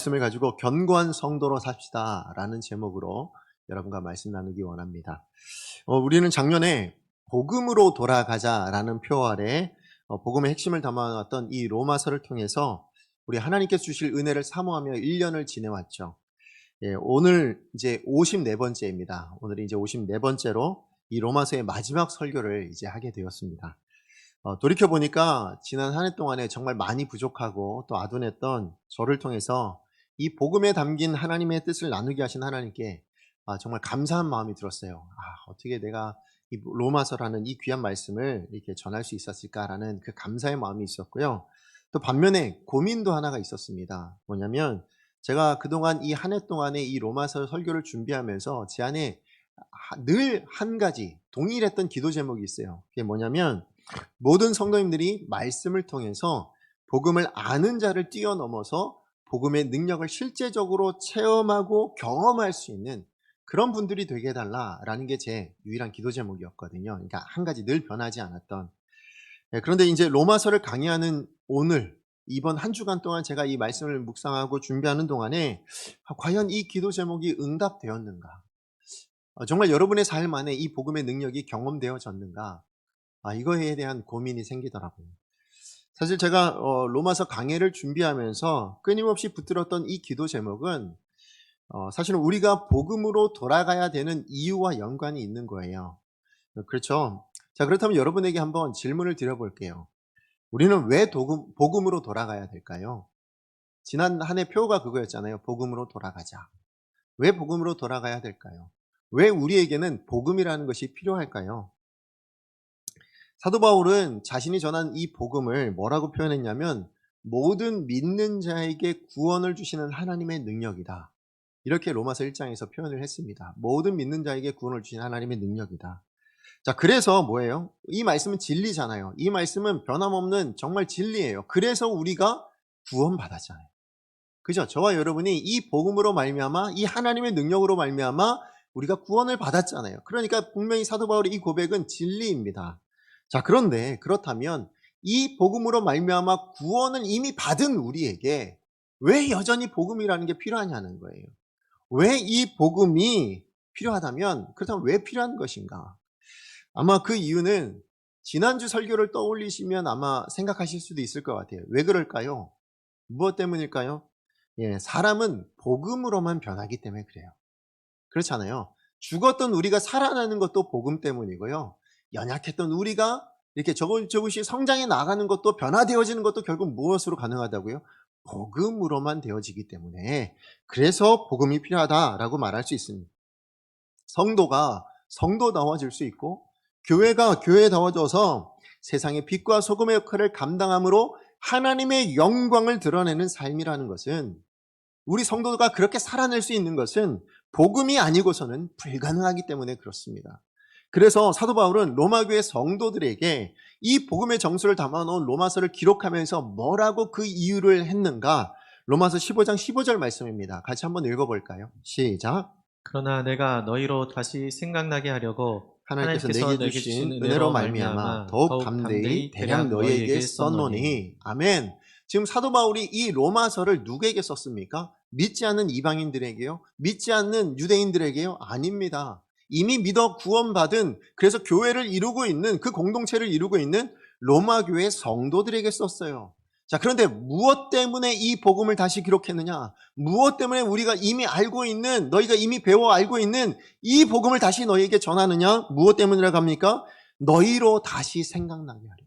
말씀을 가지고 견고한 성도로 삽시다 라는 제목으로 여러분과 말씀 나누기 원합니다. 우리는 작년에 복음으로 돌아가자라는 표 아래 복음의 핵심을 담아놨던 이 로마서를 통해서 우리 하나님께서 주실 은혜를 사모하며 1년을 지내왔죠. 오늘 이제 54번째입니다. 오늘이 이제 54번째로 이 로마서의 마지막 설교를 이제 하게 되었습니다. 돌이켜보니까 지난 한 해 동안에 정말 많이 부족하고 또 아둔했던 저를 통해서 이 복음에 담긴 하나님의 뜻을 나누게 하신 하나님께 정말 감사한 마음이 들었어요. 어떻게 내가 이 로마서라는 이 귀한 말씀을 이렇게 전할 수 있었을까라는 그 감사의 마음이 있었고요. 또 반면에 고민도 하나가 있었습니다. 뭐냐면 제가 그동안 이 한 해 동안에 이 로마서 설교를 준비하면서 제 안에 늘 한 가지 동일했던 기도 제목이 있어요. 그게 뭐냐면 모든 성도님들이 말씀을 통해서 복음을 아는 자를 뛰어넘어서 복음의 능력을 실제적으로 체험하고 경험할 수 있는 그런 분들이 되게 해달라라는 게 제 유일한 기도 제목이었거든요. 그러니까 한 가지 늘 변하지 않았던. 그런데 이제 로마서를 강의하는 오늘 이번 한 주간 동안 제가 이 말씀을 묵상하고 준비하는 동안에 과연 이 기도 제목이 응답되었는가? 정말 여러분의 삶 안에 이 복음의 능력이 경험되어졌는가? 이거에 대한 고민이 생기더라고요. 사실 제가 로마서 강해를 준비하면서 끊임없이 붙들었던 이 기도 제목은 사실은 우리가 복음으로 돌아가야 되는 이유와 연관이 있는 거예요. 그렇죠? 자, 그렇다면 여러분에게 한번 질문을 드려볼게요. 우리는 왜 복음으로 돌아가야 될까요? 지난 한 해 표가 그거였잖아요. 복음으로 돌아가자. 왜 복음으로 돌아가야 될까요? 왜 우리에게는 복음이라는 것이 필요할까요? 사도 바울은 자신이 전한 이 복음을 뭐라고 표현했냐면 모든 믿는 자에게 구원을 주시는 하나님의 능력이다. 이렇게 로마서 1장에서 표현을 했습니다. 모든 믿는 자에게 구원을 주시는 하나님의 능력이다. 자, 그래서 뭐예요? 이 말씀은 진리잖아요. 이 말씀은 변함없는 정말 진리예요. 그래서 우리가 구원받았잖아요. 그죠? 저와 여러분이 이 복음으로 말미암아 이 하나님의 능력으로 말미암아 우리가 구원을 받았잖아요. 그러니까 분명히 사도 바울의 이 고백은 진리입니다. 자, 그런데 그렇다면 이 복음으로 말미암아 구원을 이미 받은 우리에게 왜 여전히 복음이라는 게 필요하냐는 거예요. 왜 이 복음이 필요하다면 그렇다면 왜 필요한 것인가? 아마 그 이유는 지난주 설교를 떠올리시면 아마 생각하실 수도 있을 것 같아요. 왜 그럴까요? 무엇 때문일까요? 사람은 복음으로만 변하기 때문에 그래요. 그렇잖아요. 죽었던 우리가 살아나는 것도 복음 때문이고요. 연약했던 우리가 이렇게 조금씩 성장해 나가는 것도 변화되어지는 것도 결국 무엇으로 가능하다고요? 복음으로만 되어지기 때문에 그래서 복음이 필요하다라고 말할 수 있습니다. 성도가 성도다워질 수 있고 교회가 교회다워져서 세상의 빛과 소금의 역할을 감당함으로 하나님의 영광을 드러내는 삶이라는 것은 우리 성도가 그렇게 살아낼 수 있는 것은 복음이 아니고서는 불가능하기 때문에 그렇습니다. 그래서 사도 바울은 로마교회 성도들에게 이 복음의 정수를 담아놓은 로마서를 기록하면서 뭐라고 그 이유를 했는가? 로마서 15장 15절 말씀입니다. 같이 한번 읽어볼까요? 시작. 그러나 내가 너희로 다시 생각나게 하려고 하나님께서 내게 주신 은혜로 말미암아 더욱 담대히 대량 너희에게 썼노니. 아멘. 지금 사도 바울이 이 로마서를 누구에게 썼습니까? 믿지 않는 이방인들에게요? 믿지 않는 유대인들에게요? 아닙니다. 이미 믿어 구원받은, 그래서 교회를 이루고 있는, 그 공동체를 이루고 있는 로마 교회 성도들에게 썼어요. 자, 그런데 무엇 때문에 이 복음을 다시 기록했느냐? 무엇 때문에 우리가 이미 알고 있는, 너희가 이미 배워 알고 있는 이 복음을 다시 너희에게 전하느냐? 무엇 때문이라고 합니까? 너희로 다시 생각나게 하려.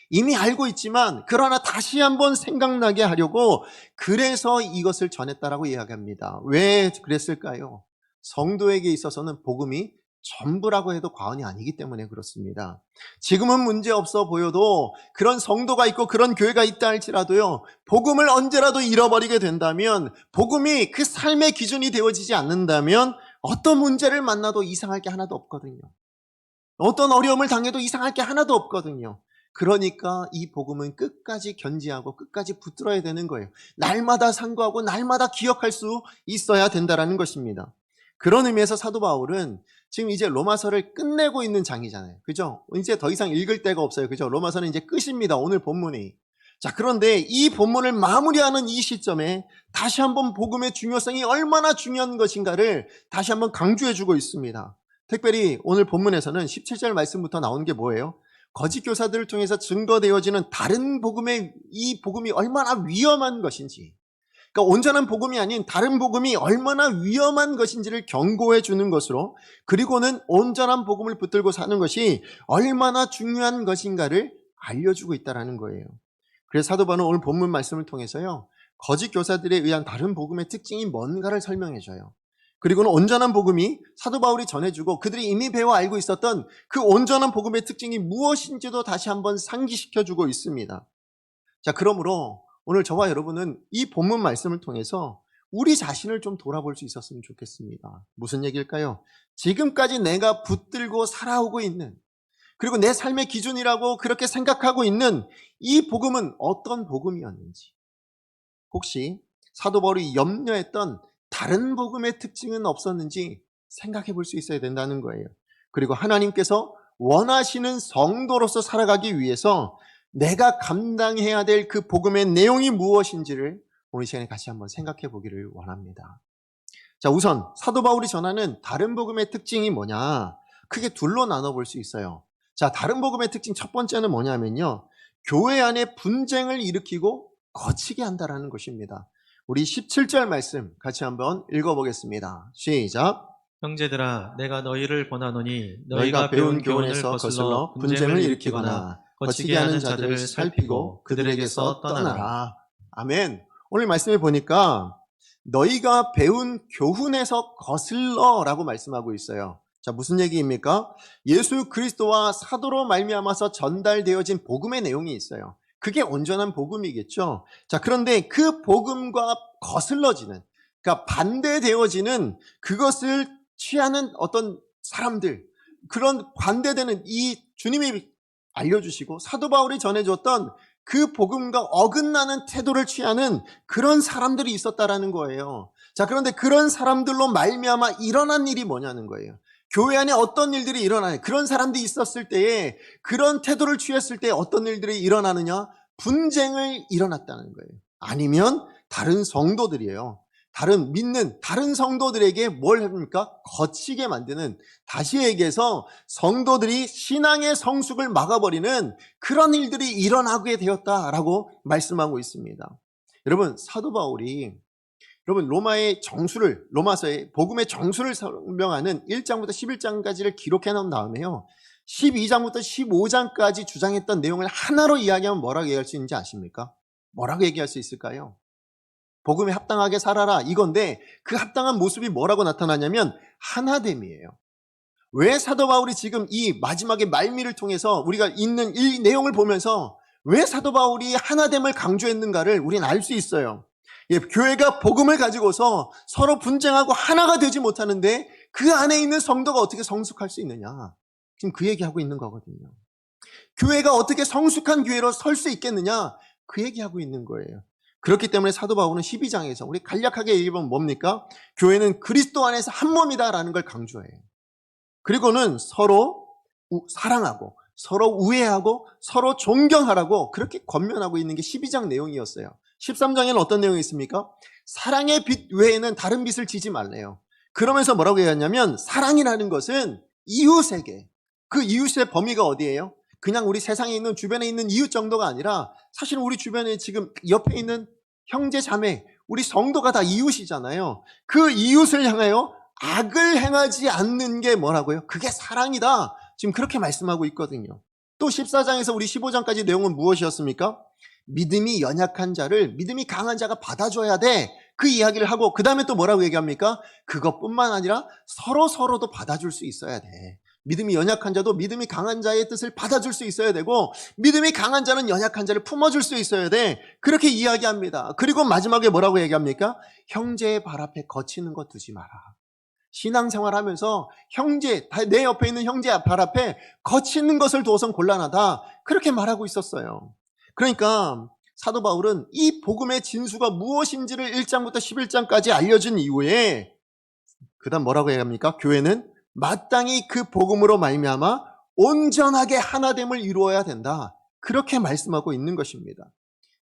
이미 알고 있지만 그러나 다시 한번 생각나게 하려고 그래서 이것을 전했다라고 이야기합니다. 왜 그랬을까요? 성도에게 있어서는 복음이 전부라고 해도 과언이 아니기 때문에 그렇습니다. 지금은 문제 없어 보여도 그런 성도가 있고 그런 교회가 있다 할지라도요, 복음을 언제라도 잃어버리게 된다면, 복음이 그 삶의 기준이 되어지지 않는다면 어떤 문제를 만나도 이상할 게 하나도 없거든요. 어떤 어려움을 당해도 이상할 게 하나도 없거든요. 그러니까 이 복음은 끝까지 견지하고 끝까지 붙들어야 되는 거예요. 날마다 상고하고 날마다 기억할 수 있어야 된다는 것입니다. 그런 의미에서 사도 바울은 지금 이제 로마서를 끝내고 있는 장이잖아요. 그죠? 이제 더 이상 읽을 데가 없어요. 그죠? 로마서는 이제 끝입니다. 오늘 본문이. 자, 그런데 이 본문을 마무리하는 이 시점에 다시 한번 복음의 중요성이 얼마나 중요한 것인가를 다시 한번 강조해 주고 있습니다. 특별히 오늘 본문에서는 17절 말씀부터 나오는 게 뭐예요? 거짓 교사들을 통해서 증거되어지는 다른 복음의 이 복음이 얼마나 위험한 것인지, 그러니까 온전한 복음이 아닌 다른 복음이 얼마나 위험한 것인지를 경고해 주는 것으로, 그리고는 온전한 복음을 붙들고 사는 것이 얼마나 중요한 것인가를 알려주고 있다는 거예요. 그래서 사도 바울은 오늘 본문 말씀을 통해서요, 거짓 교사들에 의한 다른 복음의 특징이 뭔가를 설명해 줘요. 그리고는 온전한 복음이 사도 바울이 전해주고 그들이 이미 배워 알고 있었던 그 온전한 복음의 특징이 무엇인지도 다시 한번 상기시켜주고 있습니다. 자, 그러므로 오늘 저와 여러분은 이 본문 말씀을 통해서 우리 자신을 좀 돌아볼 수 있었으면 좋겠습니다. 무슨 얘기일까요? 지금까지 내가 붙들고 살아오고 있는, 그리고 내 삶의 기준이라고 그렇게 생각하고 있는 이 복음은 어떤 복음이었는지, 혹시 사도 바울이 염려했던 다른 복음의 특징은 없었는지 생각해 볼 수 있어야 된다는 거예요. 그리고 하나님께서 원하시는 성도로서 살아가기 위해서 내가 감당해야 될 그 복음의 내용이 무엇인지를 오늘 시간에 같이 한번 생각해 보기를 원합니다. 자, 우선 사도 바울이 전하는 다른 복음의 특징이 뭐냐? 크게 둘로 나눠볼 수 있어요. 자, 다른 복음의 특징 첫 번째는 뭐냐면요, 교회 안에 분쟁을 일으키고 거치게 한다라는 것입니다. 우리 17절 말씀 같이 한번 읽어보겠습니다. 시작. 형제들아, 내가 너희를 권하노니 너희가 배운 교훈에서 거슬러 분쟁을 일으키거나 거치게 하는 자들을 살피고 그들에게서 떠나라. 아멘. 오늘 말씀에 보니까 너희가 배운 교훈에서 거슬러라고 말씀하고 있어요. 자, 무슨 얘기입니까? 예수 그리스도와 사도로 말미암아서 전달되어진 복음의 내용이 있어요. 그게 온전한 복음이겠죠. 자, 그런데 그 복음과 거슬러지는, 그러니까 반대되어지는 그것을 취하는 어떤 사람들, 그런 반대되는, 이 주님이 알려주시고 사도 바울이 전해줬던 그 복음과 어긋나는 태도를 취하는 그런 사람들이 있었다라는 거예요. 자, 그런데 그런 사람들로 말미암아 일어난 일이 뭐냐는 거예요. 교회 안에 어떤 일들이 일어나요? 그런 사람들이 있었을 때에, 그런 태도를 취했을 때 어떤 일들이 일어나느냐? 분쟁을 일어났다는 거예요. 아니면 다른 성도들이에요. 다른 믿는 다른 성도들에게 뭘 합니까? 거치게 만드는, 다시 얘기해서 성도들이 신앙의 성숙을 막아버리는 그런 일들이 일어나게 되었다라고 말씀하고 있습니다. 여러분, 사도 바울이 로마의 정수를, 로마서의 복음의 정수를 설명하는 1장부터 11장까지를 기록해 놓은 다음에요, 12장부터 15장까지 주장했던 내용을 하나로 이야기하면 뭐라고 얘기할 수 있는지 아십니까? 뭐라고 얘기할 수 있을까요? 복음에 합당하게 살아라, 이건데 그 합당한 모습이 뭐라고 나타나냐면 하나됨이에요. 왜 사도 바울이 지금 이 마지막의 말미를 통해서 우리가 읽는 이 내용을 보면서 왜 사도 바울이 하나됨을 강조했는가를 우리는 알 수 있어요. 예, 교회가 복음을 가지고서 서로 분쟁하고 하나가 되지 못하는데 그 안에 있는 성도가 어떻게 성숙할 수 있느냐, 지금 그 얘기하고 있는 거거든요. 교회가 어떻게 성숙한 교회로 설 수 있겠느냐, 그 얘기하고 있는 거예요. 그렇기 때문에 사도 바울은 12장에서 우리 간략하게 얘기해보면 뭡니까? 교회는 그리스도 안에서 한 몸이다라는 걸 강조해요. 그리고는 서로 사랑하고 서로 우애하고 서로 존경하라고 그렇게 권면하고 있는 게 12장 내용이었어요. 13장에는 어떤 내용이 있습니까? 사랑의 빛 외에는 다른 빛을 지지 말래요. 그러면서 뭐라고 얘기하냐면 사랑이라는 것은 이웃에게, 그 이웃의 범위가 어디예요? 그냥 우리 세상에 있는 주변에 있는 이웃 정도가 아니라 사실 우리 주변에 지금 옆에 있는 형제 자매, 우리 성도가 다 이웃이잖아요. 그 이웃을 향하여 악을 행하지 않는 게 뭐라고요? 그게 사랑이다. 지금 그렇게 말씀하고 있거든요. 또 14장에서 우리 15장까지 내용은 무엇이었습니까? 믿음이 연약한 자를 믿음이 강한 자가 받아줘야 돼. 그 이야기를 하고 그 다음에 또 뭐라고 얘기합니까? 그것뿐만 아니라 서로도 받아줄 수 있어야 돼. 믿음이 연약한 자도 믿음이 강한 자의 뜻을 받아줄 수 있어야 되고, 믿음이 강한 자는 연약한 자를 품어줄 수 있어야 돼. 그렇게 이야기합니다. 그리고 마지막에 뭐라고 얘기합니까? 형제의 발 앞에 거치는 것 두지 마라. 신앙생활 하면서 내 옆에 있는 형제 발 앞에 거치는 것을 두어선 곤란하다. 그렇게 말하고 있었어요. 그러니까 사도 바울은 이 복음의 진수가 무엇인지를 1장부터 11장까지 알려준 이후에 그 다음 뭐라고 얘기합니까? 교회는 마땅히 그 복음으로 말미암아 온전하게 하나됨을 이루어야 된다. 그렇게 말씀하고 있는 것입니다.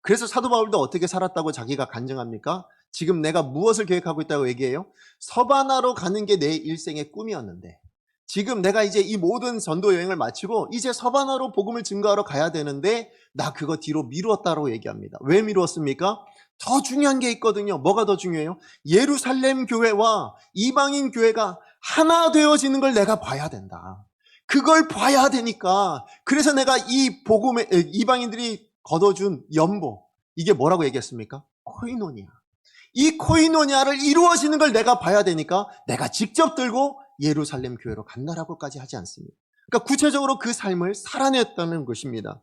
그래서 사도 바울도 어떻게 살았다고 자기가 간증합니까? 지금 내가 무엇을 계획하고 있다고 얘기해요? 서바나로 가는 게 내 일생의 꿈이었는데 지금 내가 이제 이 모든 전도 여행을 마치고 이제 서바나로 복음을 증거하러 가야 되는데 나 그거 뒤로 미루었다고 얘기합니다. 왜 미루었습니까? 더 중요한 게 있거든요. 뭐가 더 중요해요? 예루살렘 교회와 이방인 교회가 하나 되어지는 걸 내가 봐야 된다. 그걸 봐야 되니까 그래서 내가 이 복음에 이방인들이 거둬준 연보 이게 뭐라고 얘기했습니까? 코이노니아. 이 코이노니아를 이루어지는 걸 내가 봐야 되니까 내가 직접 들고 예루살렘 교회로 간다라고까지 하지 않습니다. 그러니까 구체적으로 그 삶을 살아냈다는 것입니다.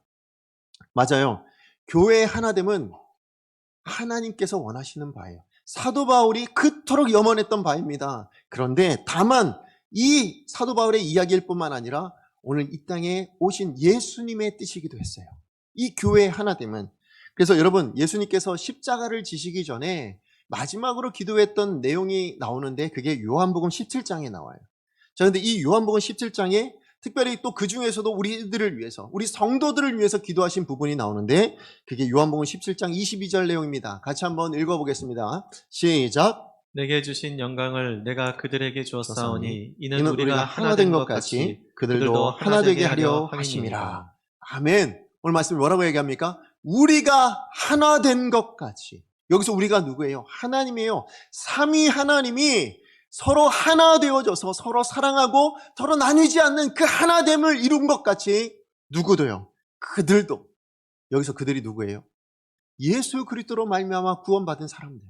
맞아요. 교회의 하나됨은 하나님께서 원하시는 바예요. 사도 바울이 그토록 염원했던 바입니다. 그런데 다만 이 사도 바울의 이야기일 뿐만 아니라 오늘 이 땅에 오신 예수님의 뜻이기도 했어요. 이 교회의 하나됨은. 그래서 여러분, 예수님께서 십자가를 지시기 전에 마지막으로 기도했던 내용이 나오는데 그게 요한복음 17장에 나와요. 자, 근데 이 요한복음 17장에 특별히 또 그 중에서도 우리들을 위해서, 우리 성도들을 위해서 기도하신 부분이 나오는데 그게 요한복음 17장 22절 내용입니다. 같이 한번 읽어보겠습니다. 시작. 내게 주신 영광을 내가 그들에게 주었사오니 이는 이는 우리가 하나 된 것 같이 그들도 하나 되게 하려 하심이라. 함이니라. 아멘. 오늘 말씀 뭐라고 얘기합니까? 우리가 하나 된 것 같이. 여기서 우리가 누구예요? 하나님이에요. 삼위 하나님이 서로 하나 되어져서 서로 사랑하고 서로 나뉘지 않는 그 하나됨을 이룬 것 같이 누구도요? 그들도. 여기서 그들이 누구예요? 예수 그리스도로 말미암아 구원받은 사람들.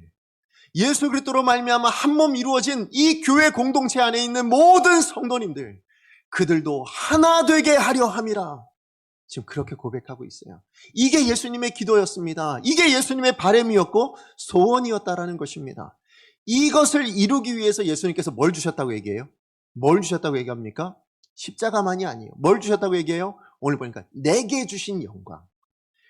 예수 그리스도로 말미암아 한 몸 이루어진 이 교회 공동체 안에 있는 모든 성도님들, 그들도 하나 되게 하려 함이라. 지금 그렇게 고백하고 있어요. 이게 예수님의 기도였습니다. 이게 예수님의 바람이었고 소원이었다라는 것입니다. 이것을 이루기 위해서 예수님께서 뭘 주셨다고 얘기해요? 뭘 주셨다고 얘기합니까? 십자가만이 아니에요. 뭘 주셨다고 얘기해요? 오늘 보니까 내게 주신 영광.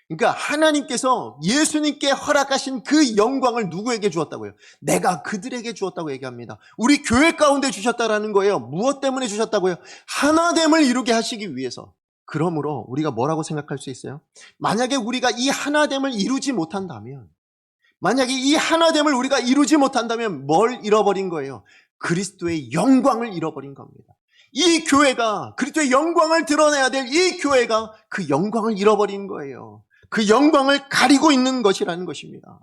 그러니까 하나님께서 예수님께 허락하신 그 영광을 누구에게 주었다고요? 내가 그들에게 주었다고 얘기합니다. 우리 교회 가운데 주셨다라는 거예요. 무엇 때문에 주셨다고요? 하나됨을 이루게 하시기 위해서. 그러므로 우리가 뭐라고 생각할 수 있어요? 만약에 우리가 이 하나됨을 이루지 못한다면, 만약에 이 하나됨을 우리가 이루지 못한다면 뭘 잃어버린 거예요? 그리스도의 영광을 잃어버린 겁니다. 이 교회가 그리스도의 영광을 드러내야 될 이 교회가 그 영광을 잃어버린 거예요. 그 영광을 가리고 있는 것이라는 것입니다.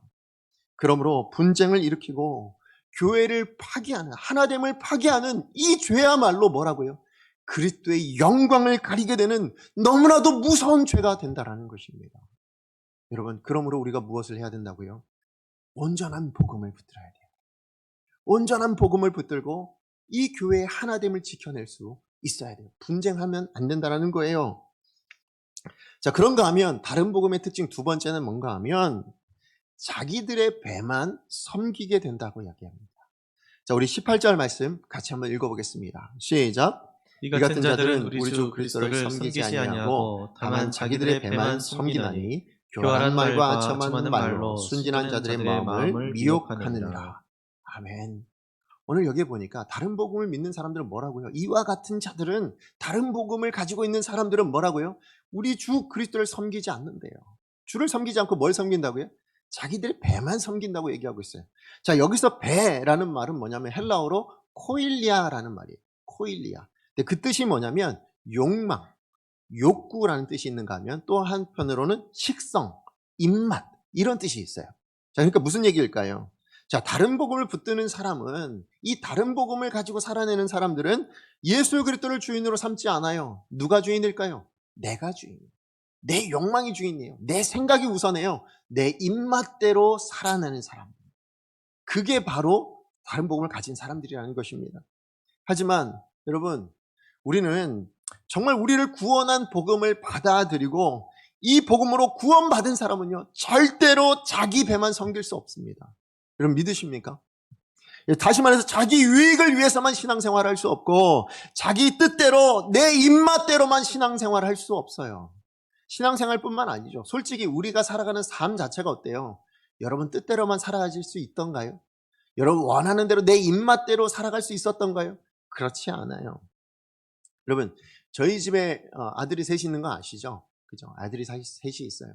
그러므로 분쟁을 일으키고 교회를 파괴하는, 하나됨을 파괴하는 이 죄야말로 뭐라고요? 그리스도의 영광을 가리게 되는 너무나도 무서운 죄가 된다라는 것입니다. 여러분, 그러므로 우리가 무엇을 해야 된다고요? 온전한 복음을 붙들어야 돼요. 온전한 복음을 붙들고 이 교회의 하나됨을 지켜낼 수 있어야 돼요. 분쟁하면 안 된다는 거예요. 자, 그런가 하면 다른 복음의 특징 두 번째는 뭔가 하면 자기들의 배만 섬기게 된다고 이야기합니다. 자, 우리 18절 말씀 같이 한번 읽어보겠습니다. 시작. 이 같은 자들은 우리 주 그리스도를 섬기지 아니하고 다만 자기들의 배만 섬기나니 교활한 말과 아첨하는 말로 순진한 자들의 마음을 미혹하느니라. 아멘. 오늘 여기에 보니까 다른 복음을 믿는 사람들은 뭐라고요? 이와 같은 자들은, 다른 복음을 가지고 있는 사람들은 뭐라고요? 우리 주 그리스도를 섬기지 않는데요. 주를 섬기지 않고 뭘 섬긴다고요? 자기들의 배만 섬긴다고 얘기하고 있어요. 자, 여기서 배라는 말은 뭐냐면 헬라어로 코일리아라는 말이에요. 코일리아. 근데 그 뜻이 뭐냐면 욕망, 욕구라는 뜻이 있는가 하면 또 한편으로는 식성, 입맛 이런 뜻이 있어요. 자, 그러니까 무슨 얘기일까요? 자, 다른 복음을 붙드는 사람은, 이 다른 복음을 가지고 살아내는 사람들은 예수 그리스도를 주인으로 삼지 않아요. 누가 주인일까요? 내가 주인이에요. 내 욕망이 주인이에요. 내 생각이 우선해요. 내 입맛대로 살아내는 사람들. 그게 바로 다른 복음을 가진 사람들이라는 것입니다. 하지만 여러분, 우리는 정말 우리를 구원한 복음을 받아들이고 이 복음으로 구원받은 사람은요, 절대로 자기 배만 섬길 수 없습니다. 여러분 믿으십니까? 다시 말해서 자기 유익을 위해서만 신앙생활을 할 수 없고 자기 뜻대로 내 입맛대로만 신앙생활을 할 수 없어요. 신앙생활뿐만 아니죠. 솔직히 우리가 살아가는 삶 자체가 어때요? 여러분 뜻대로만 살아가실 수 있던가요? 여러분 원하는 대로 내 입맛대로 살아갈 수 있었던가요? 그렇지 않아요. 여러분 저희 집에 아들이 셋이 있는 거 아시죠? 그죠? 아들이 셋이 있어요.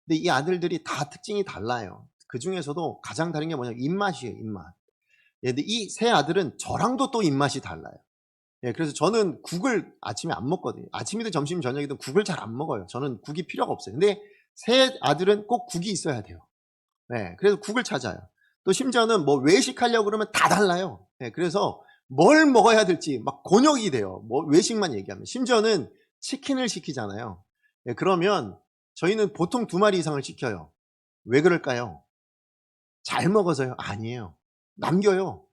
근데 이 아들들이 다 특징이 달라요. 그 중에서도 가장 다른 게 뭐냐면 입맛이에요, 입맛. 예, 근데 이 세 아들은 저랑도 또 입맛이 달라요. 예, 그래서 저는 국을 아침에 안 먹거든요. 아침이든 점심, 저녁이든 국을 잘 안 먹어요. 저는 국이 필요가 없어요. 근데 세 아들은 꼭 국이 있어야 돼요. 네, 그래서 국을 찾아요. 또 심지어는 뭐 외식하려고 그러면 다 달라요. 네, 그래서 뭘 먹어야 될지 막 곤욕이 돼요. 뭐 외식만 얘기하면. 심지어는 치킨을 시키잖아요. 네, 그러면 저희는 보통 2마리 이상을 시켜요. 왜 그럴까요? 잘 먹어서요? 아니에요. 남겨요.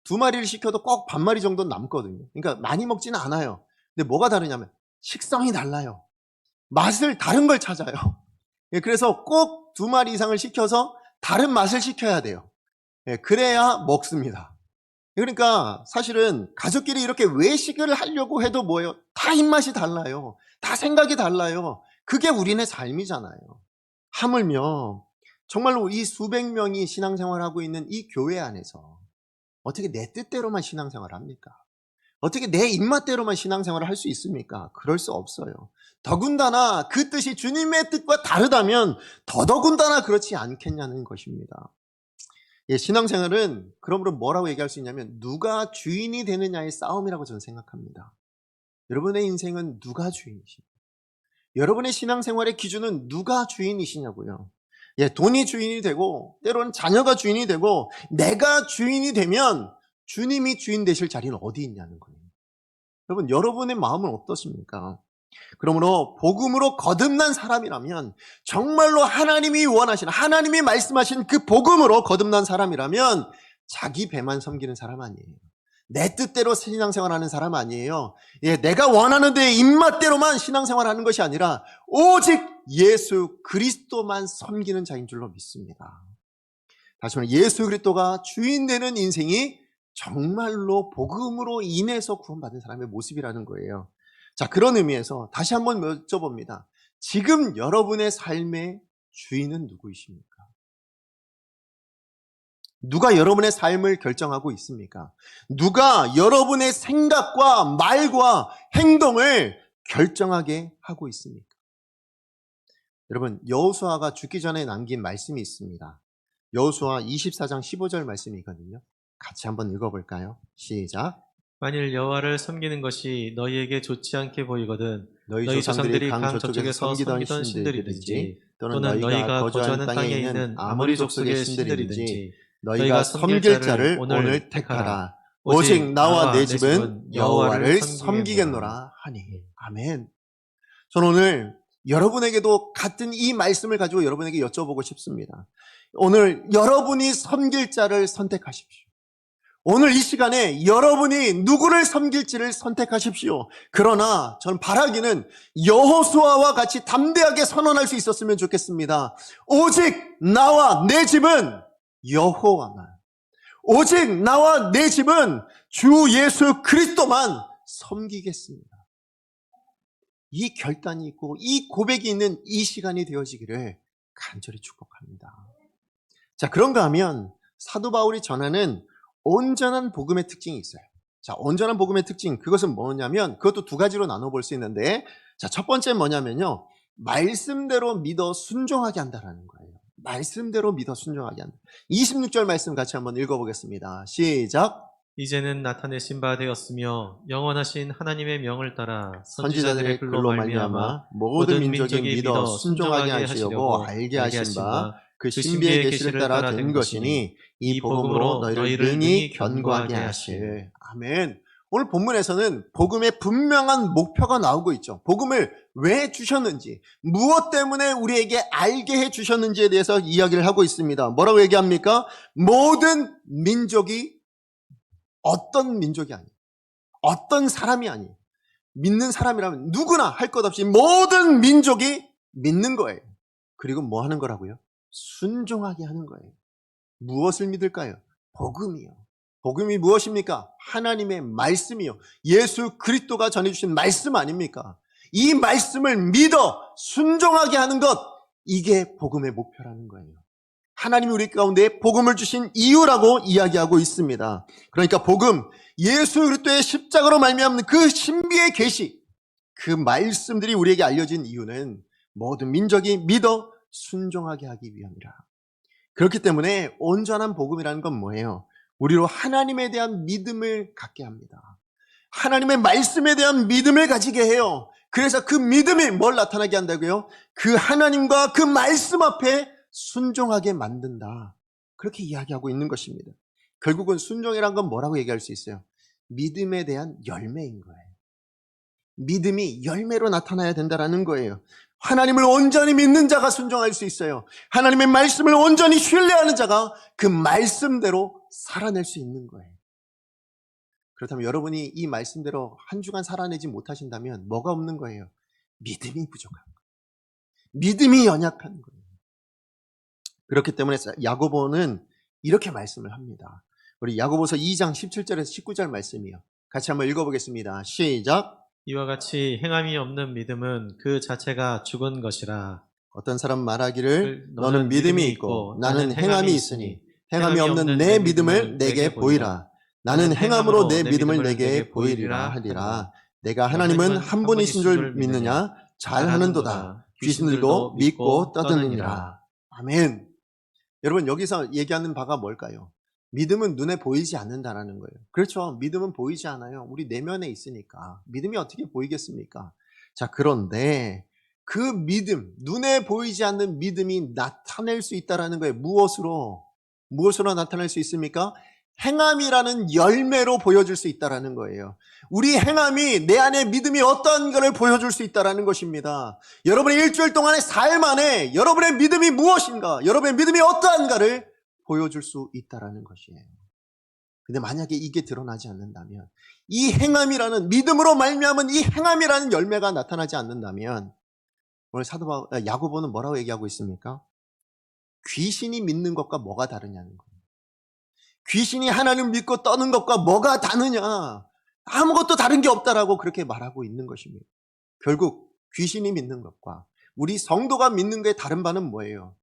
2마리를 시켜도 꼭 반마리 정도는 남거든요. 그러니까 많이 먹지는 않아요. 근데 뭐가 다르냐면 식성이 달라요. 맛을 다른 걸 찾아요. 예, 그래서 꼭 2마리 이상을 시켜서 다른 맛을 시켜야 돼요. 예, 그래야 먹습니다. 그러니까 사실은 가족끼리 이렇게 외식을 하려고 해도 뭐예요? 다 입맛이 달라요. 다 생각이 달라요. 그게 우리네 삶이잖아요. 하물며 정말로 이 수백 명이 신앙생활하고 있는 이 교회 안에서 어떻게 내 뜻대로만 신앙생활을 합니까? 어떻게 내 입맛대로만 신앙생활을 할 수 있습니까? 그럴 수 없어요. 더군다나 그 뜻이 주님의 뜻과 다르다면 더더군다나 그렇지 않겠냐는 것입니다. 예, 신앙생활은 그러므로 뭐라고 얘기할 수 있냐면 누가 주인이 되느냐의 싸움이라고 저는 생각합니다. 여러분의 인생은 누가 주인이십니까? 여러분의 신앙생활의 기준은 누가 주인이시냐고요. 예, 돈이 주인이 되고 때로는 자녀가 주인이 되고 내가 주인이 되면 주님이 주인 되실 자리는 어디 있냐는 거예요. 여러분, 여러분의 마음은 어떠십니까? 그러므로 복음으로 거듭난 사람이라면 정말로 하나님이 원하시는 하나님이 말씀하신 그 복음으로 거듭난 사람이라면 자기 배만 섬기는 사람 아니에요. 내 뜻대로 신앙생활하는 사람 아니에요. 예, 내가 원하는 데의 입맛대로만 신앙생활하는 것이 아니라 오직 예수 그리스도만 섬기는 자인 줄로 믿습니다. 다시 말해 예수 그리스도가 주인 되는 인생이 정말로 복음으로 인해서 구원받은 사람의 모습이라는 거예요. 자, 그런 의미에서 다시 한번 여쭤봅니다. 지금 여러분의 삶의 주인은 누구이십니까? 누가 여러분의 삶을 결정하고 있습니까? 누가 여러분의 생각과 말과 행동을 결정하게 하고 있습니까? 여러분, 여호수아가 죽기 전에 남긴 말씀이 있습니다. 여호수아 24장 15절 말씀이거든요. 같이 한번 읽어볼까요? 시작. 만일 여호와를 섬기는 것이 너희에게 좋지 않게 보이거든 너희 너희 조상들이 조상들이 강 저쪽에서 섬기던 신들이든지 또는 너희가 거주하는 땅에 있는 아모리 족속의 신들이든지 너희가 섬길 자를 오늘 택하라. 오직 나와 내 집은 여호와를 섬기겠노라 하니. 아멘. 저는 오늘 여러분에게도 같은 이 말씀을 가지고 여러분에게 여쭤보고 싶습니다. 오늘 여러분이 섬길 자를 선택하십시오. 오늘 이 시간에 여러분이 누구를 섬길지를 선택하십시오. 그러나 저는 바라기는 여호수아와 같이 담대하게 선언할 수 있었으면 좋겠습니다. 오직 나와 내 집은 여호와만, 오직 나와 내 집은 주 예수 그리스도만 섬기겠습니다. 이 결단이 있고 이 고백이 있는 이 시간이 되어지기를 간절히 축복합니다. 자, 그런가 하면 사도 바울이 전하는 온전한 복음의 특징이 있어요. 자, 온전한 복음의 특징, 그것은 뭐냐면 그것도 2가지로 나눠볼 수 있는데, 자, 첫 번째 뭐냐면요, 말씀대로 믿어 순종하게 한다라는 거예요. 말씀대로 믿어 순종하게 한다. 26절 말씀 같이 한번 읽어보겠습니다. 시작. 이제는 나타내신 바 되었으며 영원하신 하나님의 명을 따라 선지자들의 글로 말미암아 모든 민족이 믿어 순종하게 하시려고 알게 하신 바 그 신비의 계시를 따라 된 것이니 이 복음으로 너희를 능히 견고하게 하실. 아멘. 오늘 본문에서는 복음의 분명한 목표가 나오고 있죠. 복음을 왜 주셨는지, 무엇 때문에 우리에게 알게 해 주셨는지에 대해서 이야기를 하고 있습니다. 뭐라고 얘기합니까? 모든 민족이 어떤 민족이 아니에요. 어떤 사람이 아니에요. 믿는 사람이라면 누구나 할 것 없이 모든 민족이 믿는 거예요. 그리고 뭐 하는 거라고요? 순종하게 하는 거예요. 무엇을 믿을까요? 복음이요. 복음이 무엇입니까? 하나님의 말씀이요. 예수 그리스도가 전해주신 말씀 아닙니까? 이 말씀을 믿어 순종하게 하는 것, 이게 복음의 목표라는 거예요. 하나님이 우리 가운데 복음을 주신 이유라고 이야기하고 있습니다. 그러니까 복음, 예수 그리스도의 십자가로 말미암는 그 신비의 계시, 그 말씀들이 우리에게 알려진 이유는 모든 민족이 믿어 순종하게 하기 위함이라. 그렇기 때문에 온전한 복음이라는 건 뭐예요? 우리로 하나님에 대한 믿음을 갖게 합니다. 하나님의 말씀에 대한 믿음을 가지게 해요. 그래서 그 믿음이 뭘 나타나게 한다고요? 그 하나님과 그 말씀 앞에 순종하게 만든다. 그렇게 이야기하고 있는 것입니다. 결국은 순종이란 건 뭐라고 얘기할 수 있어요? 믿음에 대한 열매인 거예요. 믿음이 열매로 나타나야 된다는 거예요. 하나님을 온전히 믿는 자가 순종할 수 있어요. 하나님의 말씀을 온전히 신뢰하는 자가 그 말씀대로 살아낼 수 있는 거예요. 그렇다면 여러분이 이 말씀대로 한 주간 살아내지 못하신다면 뭐가 없는 거예요? 믿음이 부족한 거예요. 믿음이 연약한 거예요. 그렇기 때문에 야고보는 이렇게 말씀을 합니다. 우리 야고보서 2장 17절에서 19절 말씀이요. 같이 한번 읽어보겠습니다. 시작. 이와 같이 행함이 없는 믿음은 그 자체가 죽은 것이라. 어떤 사람 말하기를 너는 믿음이 있고 나는 행함이 있으니 행함이 없는 내 믿음을 내게 보이라. 나는 행함으로 내 믿음을 내게 보이리라 하리라. 내가 하나님은 한 분이신 줄 믿느냐? 잘하는도다. 귀신들도 믿고 떠드느니라. 아멘. 여러분, 여기서 얘기하는 바가 뭘까요? 믿음은 눈에 보이지 않는다라는 거예요. 그렇죠. 믿음은 보이지 않아요. 우리 내면에 있으니까. 믿음이 어떻게 보이겠습니까? 자, 그런데 그 믿음, 눈에 보이지 않는 믿음이 나타낼 수 있다라는 거예요. 무엇으로 나타낼 수 있습니까? 행함이라는 열매로 보여줄 수 있다라는 거예요. 우리 행함이 내 안에 믿음이 어떤 것을 보여줄 수 있다라는 것입니다. 여러분의 일주일 동안의 삶 안에 여러분의 믿음이 무엇인가, 여러분의 믿음이 어떠한가를 보여줄 수 있다라는 것이에요. 근데 만약에 이게 드러나지 않는다면, 이 행함이라는, 믿음으로 말미암은 이 행함이라는 열매가 나타나지 않는다면, 오늘 야고보는 뭐라고 얘기하고 있습니까? 귀신이 믿는 것과 뭐가 다르냐는 거예요. 귀신이 하나님을 믿고 떠는 것과 뭐가 다르냐? 아무것도 다른 게 없다라고 그렇게 말하고 있는 것입니다. 결국 귀신이 믿는 것과 우리 성도가 믿는 게 다른 바는 뭐예요?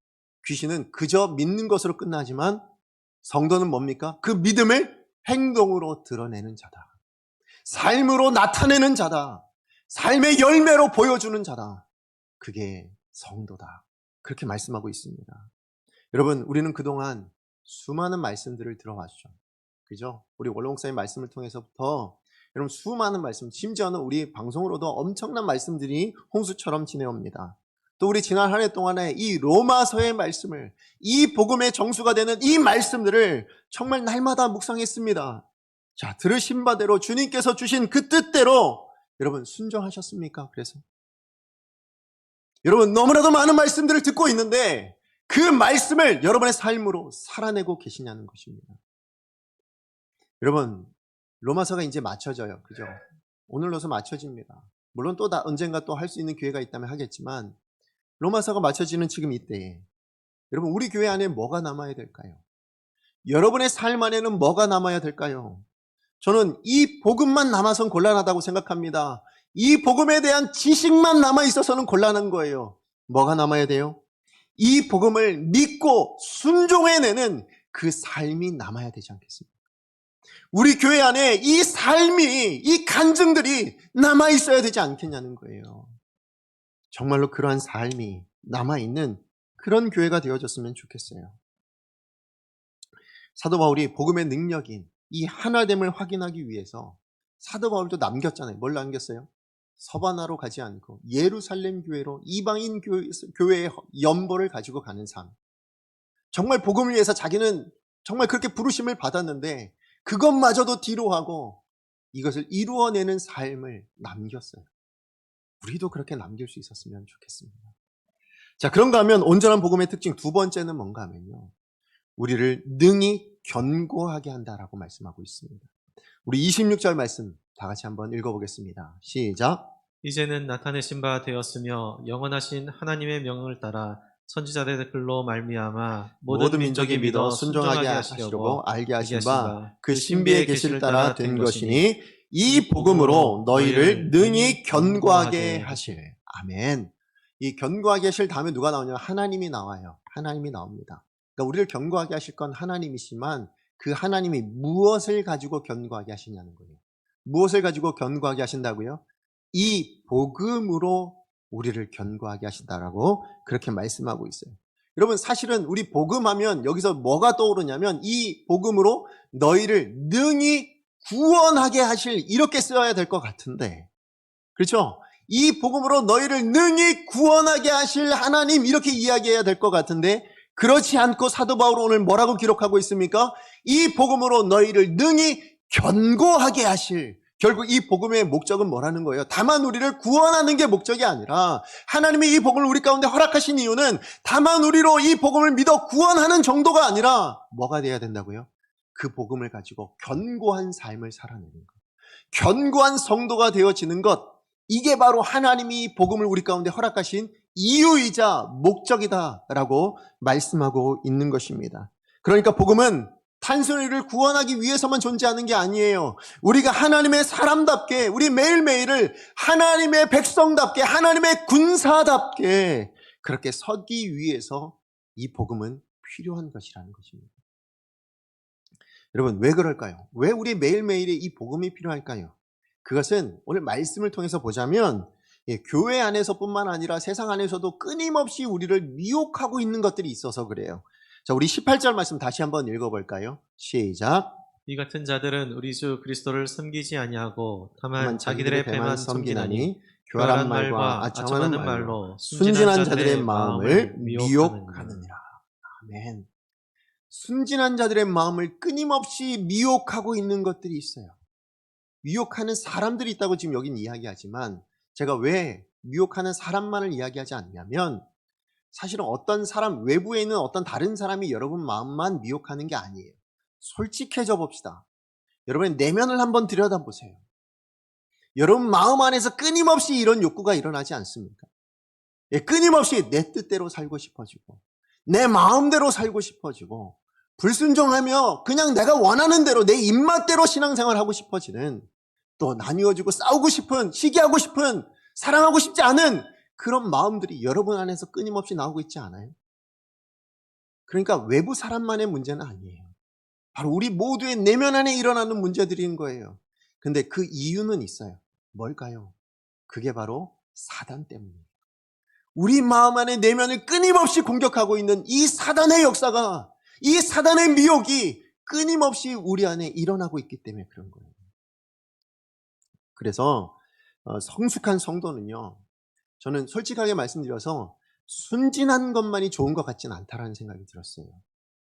귀신은 그저 믿는 것으로 끝나지만 성도는 뭡니까? 그 믿음을 행동으로 드러내는 자다. 삶으로 나타내는 자다. 삶의 열매로 보여주는 자다. 그게 성도다. 그렇게 말씀하고 있습니다. 여러분, 우리는 그동안 수많은 말씀들을 들어왔죠. 그죠? 우리 원로목사님 말씀을 통해서부터 여러분 수많은 말씀, 심지어는 우리 방송으로도 엄청난 말씀들이 홍수처럼 지내옵니다. 또 우리 지난 한 해 동안에 이 로마서의 말씀을, 이 복음의 정수가 되는 이 말씀들을 정말 날마다 묵상했습니다. 자, 들으신 바대로 주님께서 주신 그 뜻대로 여러분 순종하셨습니까? 그래서 여러분 너무나도 많은 말씀들을 듣고 있는데 그 말씀을 여러분의 삶으로 살아내고 계시냐는 것입니다. 여러분, 로마서가 이제 맞춰져요. 그죠? 오늘로서 맞춰집니다. 물론 또 언젠가 또 할 수 있는 기회가 있다면 하겠지만 로마서가 맞춰지는 지금 이때에 여러분 우리 교회 안에 뭐가 남아야 될까요? 여러분의 삶 안에는 뭐가 남아야 될까요? 저는 이 복음만 남아선 곤란하다고 생각합니다. 이 복음에 대한 지식만 남아 있어서는 곤란한 거예요. 뭐가 남아야 돼요? 이 복음을 믿고 순종해내는 그 삶이 남아야 되지 않겠습니까? 우리 교회 안에 이 삶이, 이 간증들이 남아 있어야 되지 않겠냐는 거예요. 정말로 그러한 삶이 남아있는 그런 교회가 되어졌으면 좋겠어요. 사도 바울이 복음의 능력인 이 하나됨을 확인하기 위해서 사도 바울도 남겼잖아요. 뭘 남겼어요? 서바나로 가지 않고 예루살렘 교회로 이방인 교회의 연보를 가지고 가는 삶. 정말 복음을 위해서 자기는 정말 그렇게 부르심을 받았는데 그것마저도 뒤로 하고 이것을 이루어내는 삶을 남겼어요. 우리도 그렇게 남길 수 있었으면 좋겠습니다. 자, 그런가 하면 온전한 복음의 특징 두 번째는 뭔가 하면요. 우리를 능히 견고하게 한다라고 말씀하고 있습니다. 우리 26절 말씀 다 같이 한번 읽어보겠습니다. 시작. 이제는 나타내신 바 되었으며 영원하신 하나님의 명을 따라 선지자들의 글로 말미암아 모든 민족이 믿어 순종하게 하시려고 알게 하신 바 그 신비의 계시를 따라 된 것이니 이 복음으로 너희를 능히 견고하게 하실. 아멘. 이 견고하게 하실 다음에 누가 나오냐면 하나님이 나와요. 하나님이 나옵니다. 그러니까 우리를 견고하게 하실 건 하나님이시지만 그 하나님이 무엇을 가지고 견고하게 하시냐는 거예요. 무엇을 가지고 견고하게 하신다고요? 이 복음으로 우리를 견고하게 하신다라고 그렇게 말씀하고 있어요. 여러분, 사실은 우리 복음하면 여기서 뭐가 떠오르냐면 이 복음으로 너희를 능히 구원하게 하실, 이렇게 써야 될 것 같은데, 그렇죠? 이 복음으로 너희를 능히 구원하게 하실 하나님, 이렇게 이야기해야 될 것 같은데, 그렇지 않고 사도 바울은 오늘 뭐라고 기록하고 있습니까? 이 복음으로 너희를 능히 견고하게 하실, 결국 이 복음의 목적은 뭐라는 거예요? 다만 우리를 구원하는 게 목적이 아니라, 하나님이 이 복음을 우리 가운데 허락하신 이유는 다만 우리로 이 복음을 믿어 구원하는 정도가 아니라 뭐가 돼야 된다고요? 그 복음을 가지고 견고한 삶을 살아내는 것, 견고한 성도가 되어지는 것, 이게 바로 하나님이 이 복음을 우리 가운데 허락하신 이유이자 목적이다라고 말씀하고 있는 것입니다. 그러니까 복음은 단순히 우리를 구원하기 위해서만 존재하는 게 아니에요. 우리가 하나님의 사람답게, 우리 매일매일을 하나님의 백성답게, 하나님의 군사답게 그렇게 서기 위해서 이 복음은 필요한 것이라는 것입니다. 여러분, 왜 그럴까요? 왜 우리 매일매일에 이 복음이 필요할까요? 그것은 오늘 말씀을 통해서 보자면 교회 안에서뿐만 아니라 세상 안에서도 끊임없이 우리를 미혹하고 있는 것들이 있어서 그래요. 자, 우리 18절 말씀 다시 한번 읽어볼까요? 시작. 이 같은 자들은 우리 주 그리스도를 섬기지 아니하고 다만 자기들의 배만 섬기나니 교활한 말과 아첨하는 말로 순진한 자들의 마음을 미혹하느니라. 아멘. 순진한 자들의 마음을 끊임없이 미혹하고 있는 것들이 있어요. 미혹하는 사람들이 있다고 지금 여긴 이야기하지만, 제가 왜 미혹하는 사람만을 이야기하지 않냐면, 사실은 어떤 사람, 외부에 있는 어떤 다른 사람이 여러분 마음만 미혹하는 게 아니에요. 솔직해져 봅시다. 여러분의 내면을 한번 들여다보세요. 여러분 마음 안에서 끊임없이 이런 욕구가 일어나지 않습니까? 끊임없이 내 뜻대로 살고 싶어지고, 내 마음대로 살고 싶어지고, 불순종하며 그냥 내가 원하는 대로 내 입맛대로 신앙생활 하고 싶어지는, 또 나뉘어지고 싸우고 싶은, 시기하고 싶은, 사랑하고 싶지 않은 그런 마음들이 여러분 안에서 끊임없이 나오고 있지 않아요? 그러니까 외부 사람만의 문제는 아니에요. 바로 우리 모두의 내면 안에 일어나는 문제들인 거예요. 근데 그 이유는 있어요. 뭘까요? 그게 바로 사단 때문입니다. 우리 마음 안에 내면을 끊임없이 공격하고 있는 이 사단의 역사가, 이 사단의 미혹이 끊임없이 우리 안에 일어나고 있기 때문에 그런 거예요. 그래서 성숙한 성도는요, 저는 솔직하게 말씀드려서 순진한 것만이 좋은 것 같지는 않다라는 생각이 들었어요.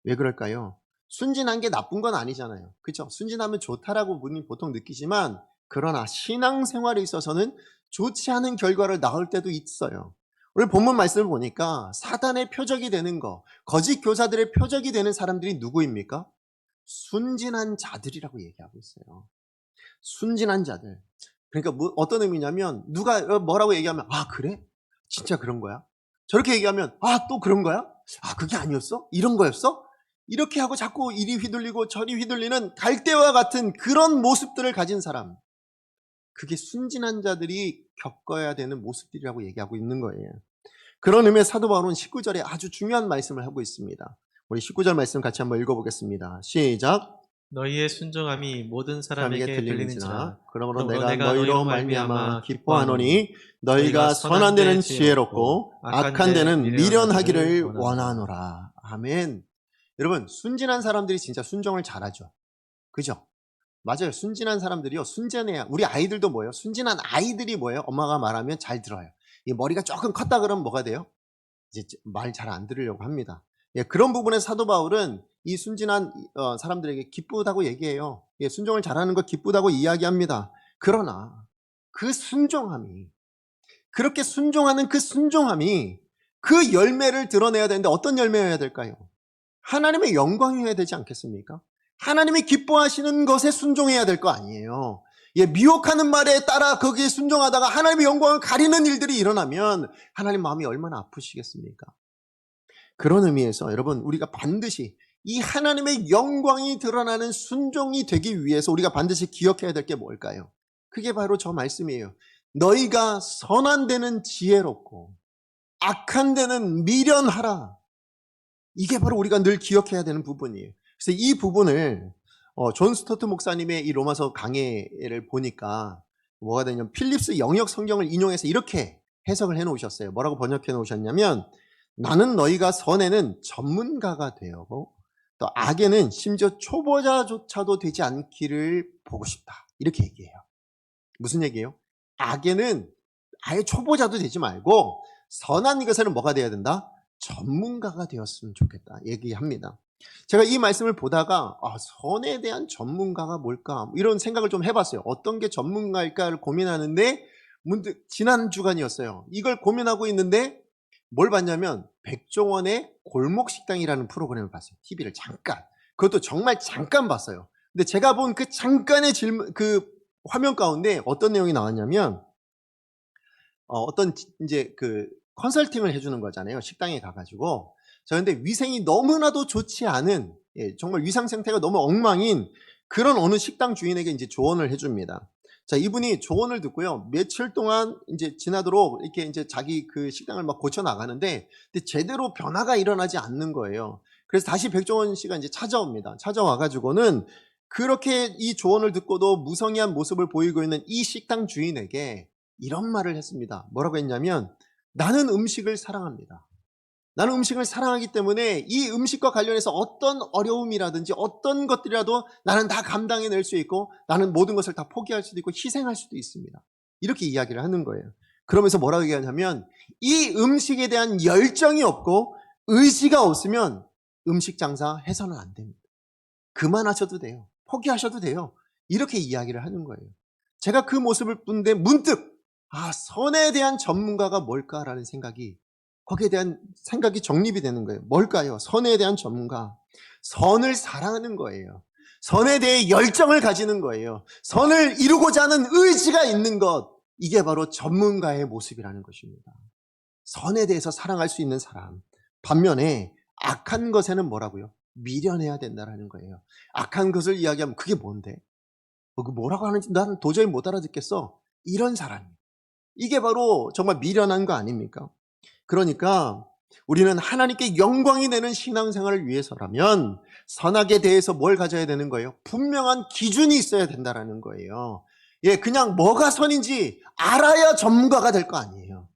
왜 그럴까요? 순진한 게 나쁜 건 아니잖아요. 그렇죠? 순진하면 좋다라고 분이 보통 느끼지만, 그러나 신앙생활에 있어서는 좋지 않은 결과를 낳을 때도 있어요. 오늘 본문 말씀을 보니까 사단의 표적이 되는 거, 거짓 교사들의 표적이 되는 사람들이 누구입니까? 순진한 자들이라고 얘기하고 있어요. 순진한 자들. 그러니까 어떤 의미냐면, 누가 뭐라고 얘기하면 아 그래? 진짜 그런 거야? 저렇게 얘기하면 아 또 그런 거야? 아 그게 아니었어? 이런 거였어? 이렇게 하고 자꾸 이리 휘둘리고 저리 휘둘리는 갈대와 같은 그런 모습들을 가진 사람, 그게 순진한 자들이 겪어야 되는 모습들이라고 얘기하고 있는 거예요. 그런 의미의 사도 바울은 19절에 아주 중요한 말씀을 하고 있습니다. 우리 19절 말씀 같이 한번 읽어보겠습니다. 시작. 너희의 순종함이 모든 사람에게 들리는지라. 그러므로 내가 너희로 말미암아 기뻐하노니 너희가 선한 데는 지혜롭고 악한 데는 미련하기를 원하노라. 아멘. 여러분, 순진한 사람들이 진짜 순종을 잘하죠. 그죠? 맞아요. 순진한 사람들이요, 순진해야. 우리 아이들도 뭐예요? 순진한 아이들이 뭐예요? 엄마가 말하면 잘 들어요. 이 머리가 조금 컸다 그러면 뭐가 돼요? 이제 말 잘 안 들으려고 합니다. 그런 부분에 사도 바울은 이 순진한 사람들에게 기쁘다고 얘기해요. 순종을 잘하는 거 기쁘다고 이야기합니다. 그러나 그 순종함이, 그렇게 순종하는 그 순종함이 그 열매를 드러내야 되는데 어떤 열매여야 될까요? 하나님의 영광이어야 되지 않겠습니까? 하나님이 기뻐하시는 것에 순종해야 될 거 아니에요. 미혹하는 말에 따라 거기에 순종하다가 하나님의 영광을 가리는 일들이 일어나면 하나님 마음이 얼마나 아프시겠습니까? 그런 의미에서 여러분, 우리가 반드시 이 하나님의 영광이 드러나는 순종이 되기 위해서 우리가 반드시 기억해야 될 게 뭘까요? 그게 바로 저 말씀이에요. 너희가 선한 데는 지혜롭고 악한 데는 미련하라. 이게 바로 우리가 늘 기억해야 되는 부분이에요. 그래서 이 부분을 존 스토트 목사님의 이 로마서 강해를 보니까 뭐가 되냐면 필립스 영역 성경을 인용해서 이렇게 해석을 해 놓으셨어요. 뭐라고 번역해 놓으셨냐면 나는 너희가 선에는 전문가가 되었고 또 악에는 심지어 초보자조차도 되지 않기를 보고 싶다. 이렇게 얘기해요. 무슨 얘기예요? 악에는 아예 초보자도 되지 말고 선한 것에는 뭐가 돼야 된다? 전문가가 되었으면 좋겠다. 얘기합니다. 제가 이 말씀을 보다가 선에 대한 전문가가 뭘까? 이런 생각을 좀 해봤어요. 어떤 게 전문가일까를 고민하는데 문득 지난 주간이었어요. 이걸 고민하고 있는데 뭘 봤냐면 백종원의 골목식당이라는 프로그램을 봤어요. TV를 잠깐. 그것도 정말 잠깐 봤어요. 근데 제가 본 그 잠깐의 그 화면 가운데 어떤 내용이 나왔냐면 어떤 이제 그 컨설팅을 해주는 거잖아요. 식당에 가가지고. 자, 근데 위생이 너무나도 좋지 않은, 정말 위상 상태가 너무 엉망인 그런 어느 식당 주인에게 이제 조언을 해줍니다. 자, 이분이 조언을 듣고요. 며칠 동안 이제 지나도록 이렇게 이제 자기 그 식당을 막 고쳐 나가는데, 근데 제대로 변화가 일어나지 않는 거예요. 그래서 다시 백종원 씨가 이제 찾아옵니다. 찾아와가지고는 그렇게 이 조언을 듣고도 무성의한 모습을 보이고 있는 이 식당 주인에게 이런 말을 했습니다. 뭐라고 했냐면, 나는 음식을 사랑합니다. 나는 음식을 사랑하기 때문에 이 음식과 관련해서 어떤 어려움이라든지 어떤 것들이라도 나는 다 감당해낼 수 있고 나는 모든 것을 다 포기할 수도 있고 희생할 수도 있습니다. 이렇게 이야기를 하는 거예요. 그러면서 뭐라고 얘기하냐면 이 음식에 대한 열정이 없고 의지가 없으면 음식 장사 해서는 안 됩니다. 그만하셔도 돼요. 포기하셔도 돼요. 이렇게 이야기를 하는 거예요. 제가 그 모습을 본데 문득 선에 대한 전문가가 뭘까라는 생각이 거기에 대한 생각이 정립이 되는 거예요. 뭘까요? 선에 대한 전문가. 선을 사랑하는 거예요. 선에 대해 열정을 가지는 거예요. 선을 이루고자 하는 의지가 있는 것. 이게 바로 전문가의 모습이라는 것입니다. 선에 대해서 사랑할 수 있는 사람. 반면에 악한 것에는 뭐라고요? 미련해야 된다는 거예요. 악한 것을 이야기하면 그게 뭔데? 뭐라고 하는지 난 도저히 못 알아듣겠어. 이런 사람. 이게 바로 정말 미련한 거 아닙니까? 그러니까 우리는 하나님께 영광이 되는 신앙생활을 위해서라면 선악에 대해서 뭘 가져야 되는 거예요? 분명한 기준이 있어야 된다는 거예요. 그냥 뭐가 선인지 알아야 전문가가 될 거 아니에요.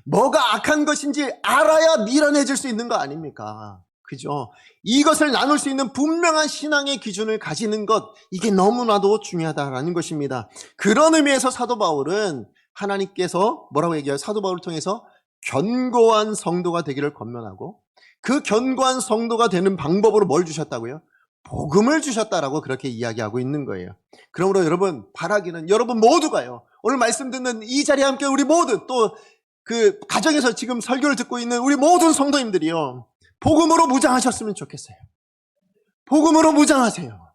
뭐가 악한 것인지 알아야 미련해질 수 있는 거 아닙니까? 그죠? 이것을 나눌 수 있는 분명한 신앙의 기준을 가지는 것, 이게 너무나도 중요하다라는 것입니다. 그런 의미에서 사도 바울은 하나님께서 뭐라고 얘기해요? 사도 바울을 통해서 견고한 성도가 되기를 권면하고 그 견고한 성도가 되는 방법으로 뭘 주셨다고요? 복음을 주셨다라고 그렇게 이야기하고 있는 거예요. 그러므로 여러분 바라기는 여러분 모두가요. 오늘 말씀 듣는 이 자리에 함께 우리 모두 또 그 가정에서 지금 설교를 듣고 있는 우리 모든 성도님들이요. 복음으로 무장하셨으면 좋겠어요. 복음으로 무장하세요.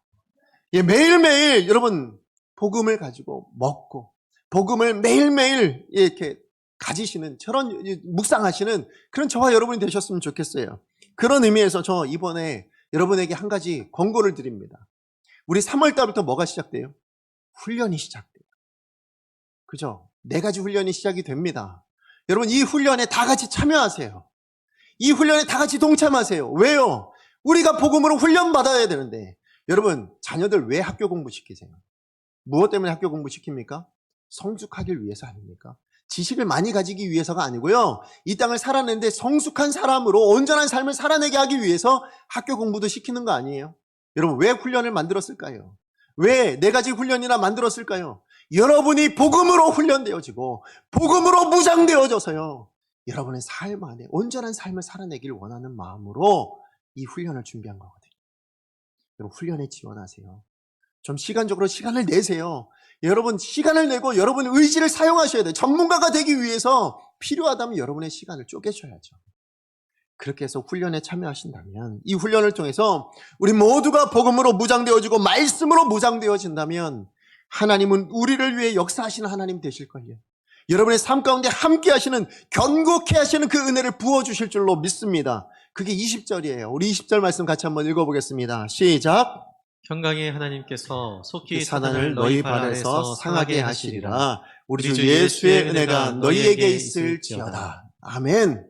매일매일 여러분 복음을 가지고 먹고 복음을 매일매일 이렇게 가지시는 저런 묵상하시는 그런 저와 여러분이 되셨으면 좋겠어요. 그런 의미에서 저 이번에 여러분에게 한 가지 권고를 드립니다. 우리 3월 달부터 뭐가 시작돼요? 훈련이 시작돼요. 그죠? 4가지 훈련이 시작이 됩니다. 여러분 이 훈련에 다 같이 참여하세요. 이 훈련에 다 같이 동참하세요. 왜요? 우리가 복음으로 훈련받아야 되는데 여러분 자녀들 왜 학교 공부 시키세요? 무엇 때문에 학교 공부 시킵니까? 성숙하길 위해서 아닙니까? 지식을 많이 가지기 위해서가 아니고요. 이 땅을 살아내는데 성숙한 사람으로 온전한 삶을 살아내게 하기 위해서 학교 공부도 시키는 거 아니에요? 여러분 왜 훈련을 만들었을까요? 왜 4가지 훈련이나 만들었을까요? 여러분이 복음으로 훈련되어지고 복음으로 무장되어져서요. 여러분의 삶 안에 온전한 삶을 살아내기를 원하는 마음으로 이 훈련을 준비한 거거든요. 여러분 훈련에 지원하세요. 좀 시간적으로 시간을 내세요. 여러분 시간을 내고 여러분의 의지를 사용하셔야 돼요. 전문가가 되기 위해서 필요하다면 여러분의 시간을 쪼개셔야죠. 그렇게 해서 훈련에 참여하신다면 이 훈련을 통해서 우리 모두가 복음으로 무장되어지고 말씀으로 무장되어진다면 하나님은 우리를 위해 역사하시는 하나님 되실걸요. 여러분의 삶 가운데 함께 하시는 견고케 하시는 그 은혜를 부어주실 줄로 믿습니다. 그게 20절이에요. 우리 20절 말씀 같이 한번 읽어보겠습니다. 시작. 평강의 하나님께서 속히 사단을 너희 발 아래서 상하게 하시리라. 우리 주 예수의 은혜가 너희에게 있을지어다. 아멘.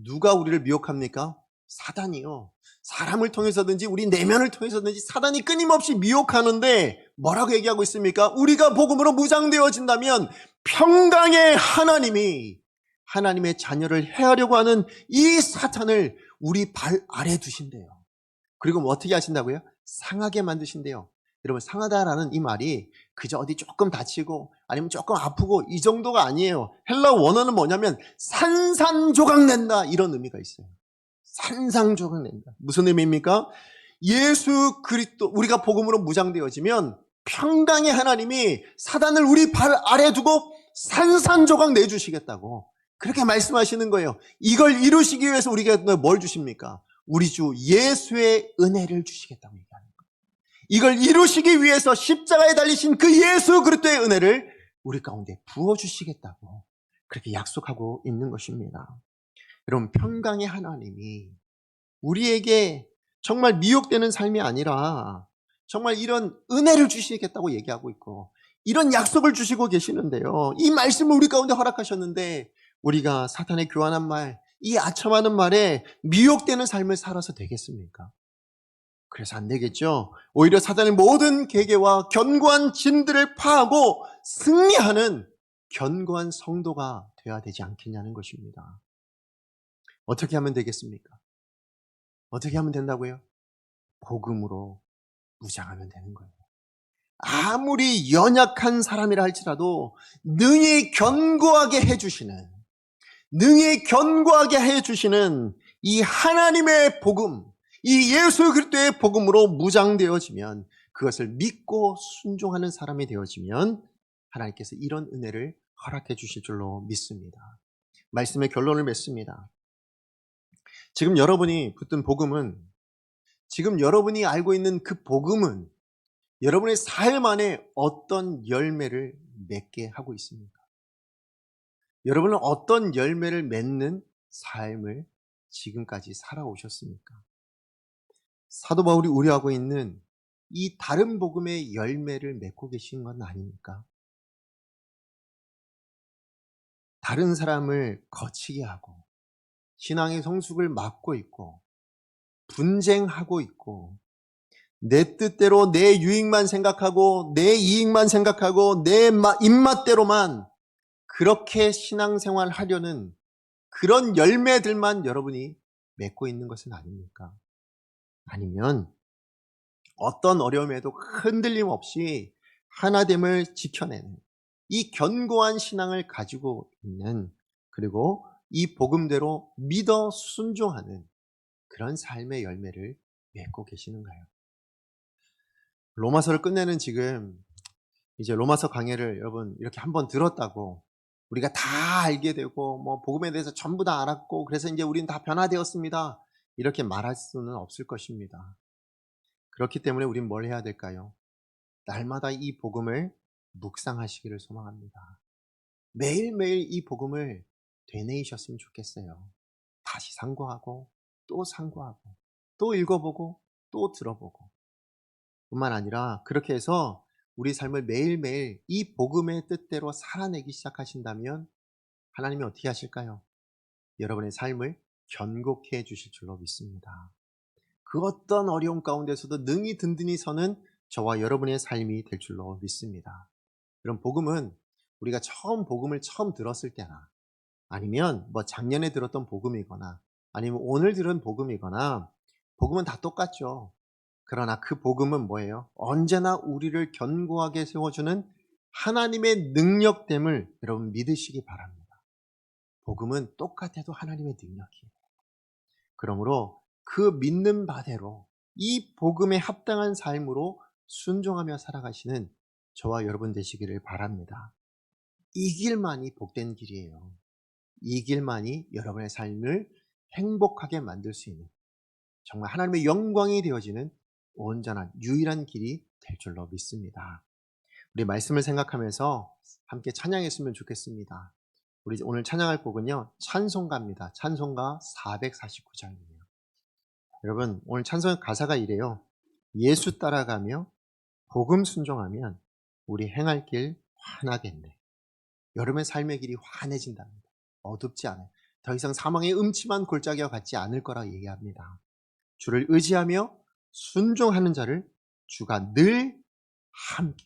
누가 우리를 미혹합니까? 사단이요. 사람을 통해서든지 우리 내면을 통해서든지 사단이 끊임없이 미혹하는데 뭐라고 얘기하고 있습니까? 우리가 복음으로 무장되어진다면 평강의 하나님이 하나님의 자녀를 해하려고 하는 이 사탄을 우리 발 아래 두신대요. 그리고 뭐 어떻게 하신다고요? 상하게 만드신대요. 여러분, 상하다라는 이 말이 그저 어디 조금 다치고 아니면 조금 아프고 이 정도가 아니에요. 헬라 원어는 뭐냐면 산산조각 낸다, 이런 의미가 있어요. 산산조각 낸다. 무슨 의미입니까? 예수 그리스도, 우리가 복음으로 무장되어지면 평강의 하나님이 사단을 우리 발 아래 두고 산산조각 내주시겠다고 그렇게 말씀하시는 거예요. 이걸 이루시기 위해서 우리가 뭘 주십니까? 우리 주 예수의 은혜를 주시겠다고 얘기하는 거예요. 이걸 이루시기 위해서 십자가에 달리신 그 예수 그리스도의 은혜를 우리 가운데 부어주시겠다고 그렇게 약속하고 있는 것입니다. 여러분, 평강의 하나님이 우리에게 정말 미혹되는 삶이 아니라 정말 이런 은혜를 주시겠다고 얘기하고 있고 이런 약속을 주시고 계시는데요. 이 말씀을 우리 가운데 허락하셨는데 우리가 사탄의 교환한 말, 이 아첨하는 말에 미혹되는 삶을 살아서 되겠습니까? 그래서 안 되겠죠. 오히려 사단의 모든 계계와 견고한 진들을 파하고 승리하는 견고한 성도가 되어야 되지 않겠냐는 것입니다. 어떻게 하면 되겠습니까? 어떻게 하면 된다고요? 복음으로 무장하면 되는 거예요. 아무리 연약한 사람이라 할지라도 능히 견고하게 해주시는, 능히 견고하게 해주시는 이 하나님의 복음, 이 예수 그리스도의 복음으로 무장되어지면, 그것을 믿고 순종하는 사람이 되어지면 하나님께서 이런 은혜를 허락해 주실 줄로 믿습니다. 말씀의 결론을 맺습니다. 지금 여러분이 붙든 복음은, 지금 여러분이 알고 있는 그 복음은 여러분의 삶 안에 어떤 열매를 맺게 하고 있습니까? 여러분은 어떤 열매를 맺는 삶을 지금까지 살아오셨습니까? 사도 바울이 우려하고 있는 이 다른 복음의 열매를 맺고 계신 건 아닙니까? 다른 사람을 거치게 하고 신앙의 성숙을 막고 있고 분쟁하고 있고 내 뜻대로 내 유익만 생각하고 내 이익만 생각하고 내 입맛대로만 그렇게 신앙생활 하려는 그런 열매들만 여러분이 맺고 있는 것은 아닙니까? 아니면 어떤 어려움에도 흔들림 없이 하나됨을 지켜내는 이 견고한 신앙을 가지고 있는, 그리고 이 복음대로 믿어 순종하는 그런 삶의 열매를 맺고 계시는가요? 로마서를 끝내는 지금 이제 로마서 강해를 여러분 이렇게 한번 들었다고 우리가 다 알게 되고 뭐 복음에 대해서 전부 다 알았고 그래서 이제 우리는 다 변화되었습니다, 이렇게 말할 수는 없을 것입니다. 그렇기 때문에 우리는 뭘 해야 될까요? 날마다 이 복음을 묵상하시기를 소망합니다. 매일매일 이 복음을 되뇌이셨으면 좋겠어요. 다시 상고하고 또 상고하고 또 읽어보고 또 들어보고, 뿐만 아니라 그렇게 해서 우리 삶을 매일매일 이 복음의 뜻대로 살아내기 시작하신다면 하나님이 어떻게 하실까요? 여러분의 삶을 견고케 해주실 줄로 믿습니다. 그 어떤 어려움 가운데서도 능히 든든히 서는 저와 여러분의 삶이 될 줄로 믿습니다. 그럼 복음은 우리가 복음을 처음 들었을 때나 아니면 뭐 작년에 들었던 복음이거나 아니면 오늘 들은 복음이거나 복음은 다 똑같죠. 그러나 그 복음은 뭐예요? 언제나 우리를 견고하게 세워주는 하나님의 능력됨을 여러분 믿으시기 바랍니다. 복음은 똑같아도 하나님의 능력이에요. 그러므로 그 믿는 바대로 이 복음에 합당한 삶으로 순종하며 살아가시는 저와 여러분 되시기를 바랍니다. 이 길만이 복된 길이에요. 이 길만이 여러분의 삶을 행복하게 만들 수 있는, 정말 하나님의 영광이 되어지는 온전한 유일한 길이 될 줄로 믿습니다. 우리 말씀을 생각하면서 함께 찬양했으면 좋겠습니다. 우리 오늘 찬양할 곡은요, 찬송가입니다. 찬송가 449장이에요. 여러분, 오늘 찬송 가사가 이래요. 예수 따라가며 복음 순종하면 우리 행할 길 환하겠네. 여러분의 삶의 길이 환해진답니다. 어둡지 않아요. 더 이상 사망의 음침한 골짜기와 같지 않을 거라 얘기합니다. 주를 의지하며 순종하는 자를 주가 늘 함께,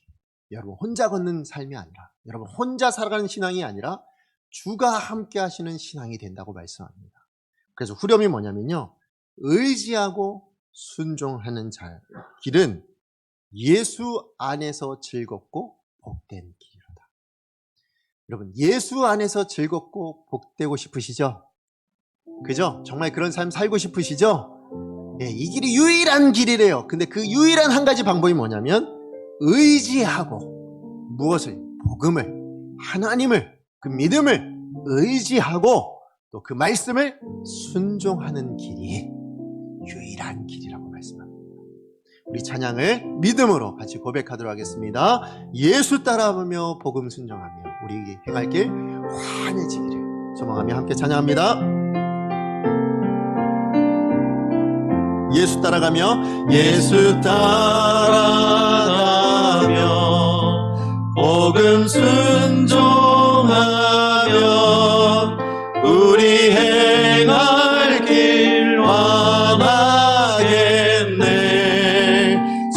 여러분 혼자 걷는 삶이 아니라, 여러분 혼자 살아가는 신앙이 아니라 주가 함께 하시는 신앙이 된다고 말씀합니다. 그래서 후렴이 뭐냐면요, 의지하고 순종하는 길은 예수 안에서 즐겁고 복된 길이로다. 여러분, 예수 안에서 즐겁고 복되고 싶으시죠? 그죠? 정말 그런 삶 살고 싶으시죠? 네, 이 길이 유일한 길이래요. 근데 그 유일한 한 가지 방법이 뭐냐면 의지하고, 무엇을? 복음을, 하나님을, 그 믿음을 의지하고 또 그 말씀을 순종하는 길이 유일한 길이라고 말씀합니다. 우리 찬양을 믿음으로 같이 고백하도록 하겠습니다. 예수 따라가며 복음 순종하며 우리 행할 길 환해지기를 소망하며 함께 찬양합니다. 예수 따라가며 복음 순종하며 우리 행할 길 완하겠네.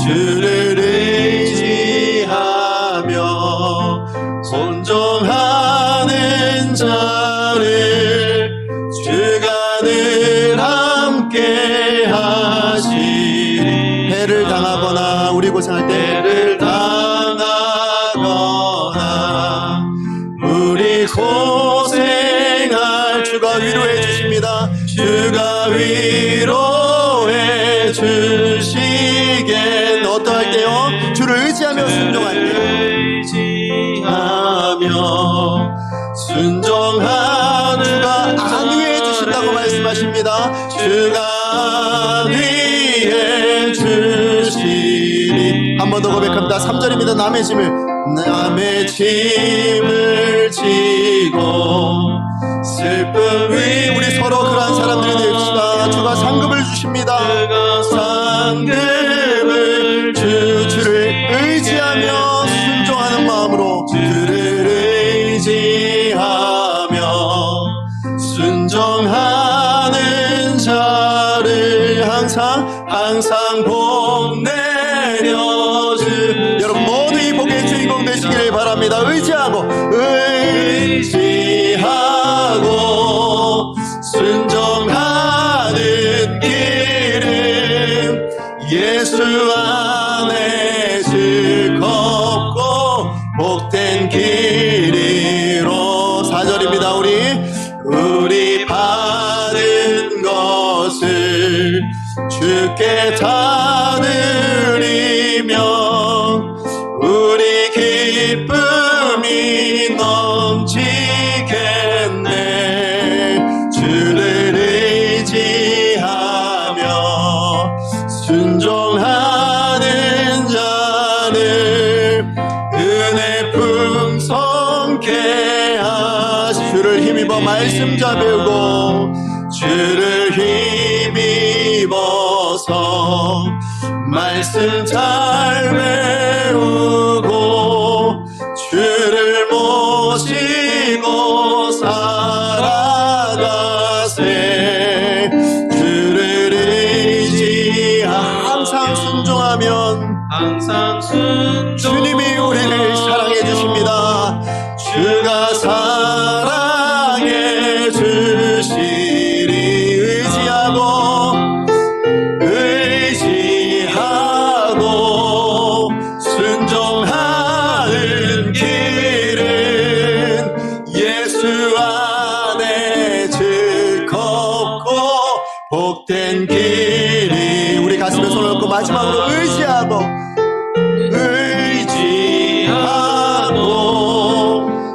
주를 의지하며 순종하는 자를 주가 늘 함께 하시리. 해를 당하거나 우리 고생할 때 해를 당하거나 우리 고생할 주가 위로해 주십니다. 주가 위로해 주시겠. 어떠할 때요? 주를 의지하며 순종할 때 순종하는 주가 안위해 주신다고 말씀하십니다. 주가 안위해 주시리. 한 번 더 고백합니다. 3절입니다. 남의 짐을 지고 슬픔 위 우리 서로 그러한 사람들이 됩시다. 주가 상급을 주십니다. 주를 의지하며 순종하는 마음으로 주를 의지하며 순종하는 자를 항상 복 내려주. 여러분 모두 이 복의 주인공 되시기를 바랍니다. 의지하고 순종하는 길은 예수 안에 즐겁고 복된 길이로. 4절입니다. 우리 받은 것을 주께 다 드리며 우리 기쁨이 넘치겠네. 주를 의지하며 순종하는 자를 은혜 풍성케 하시. 주를 힘입어 말씀 잘 배우고 주를 힘입어서 말씀 잘 배우고 주를 모시고 살아가세. 주를 항상 순종하면 주님이 우리를 사랑해 주십니다. 주가 사랑해 주시리. 의지하고 순종하는 길은 예수 안에 즐겁고 복된 길이. 우리 가슴에 손을 얹고 마지막으로 의지하고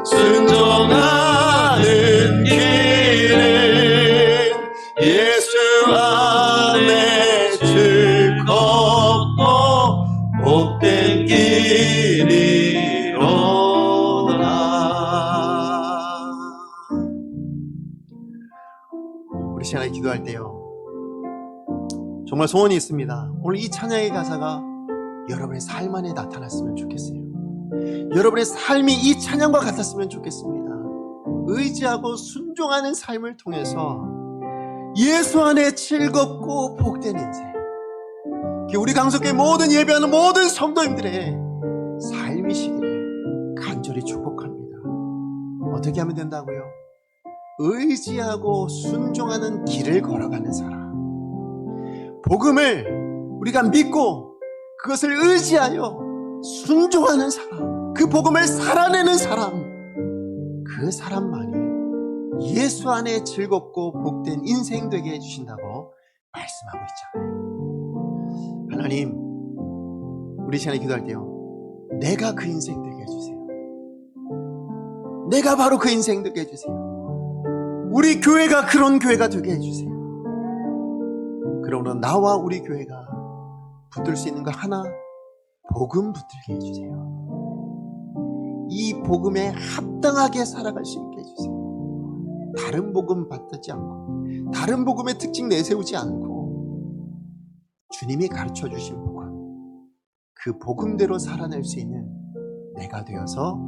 순종하는 길은 예수 안에 즐겁고 복된 길이로다. 우리 시간에 기도할 때요, 정말 소원이 있습니다. 오늘 이 찬양의 가사가 여러분의 삶 안에 나타났으면 좋겠어요. 여러분의 삶이 이 찬양과 같았으면 좋겠습니다. 의지하고 순종하는 삶을 통해서 예수 안에 즐겁고 복된 인생, 우리 강석교회 모든 예배하는 모든 성도님들의 삶이시기를 간절히 축복합니다. 어떻게 하면 된다고요? 의지하고 순종하는 길을 걸어가는 사람. 복음을 우리가 믿고 그것을 의지하여 순종하는 사람, 그 복음을 살아내는 사람, 그 사람만이 예수 안에 즐겁고 복된 인생 되게 해주신다고 말씀하고 있잖아요. 하나님, 우리 시간에 기도할 때요, 내가 그 인생 되게 해주세요. 내가 바로 그 인생 되게 해주세요. 우리 교회가 그런 교회가 되게 해주세요. 그러므로 나와 우리 교회가 붙들 수 있는 거 하나, 복음 붙들게 해주세요. 이 복음에 합당하게 살아갈 수 있게 해주세요. 다른 복음 받지 않고, 다른 복음의 특징 내세우지 않고, 주님이 가르쳐 주신 복음, 그 복음대로 살아낼 수 있는 내가 되어서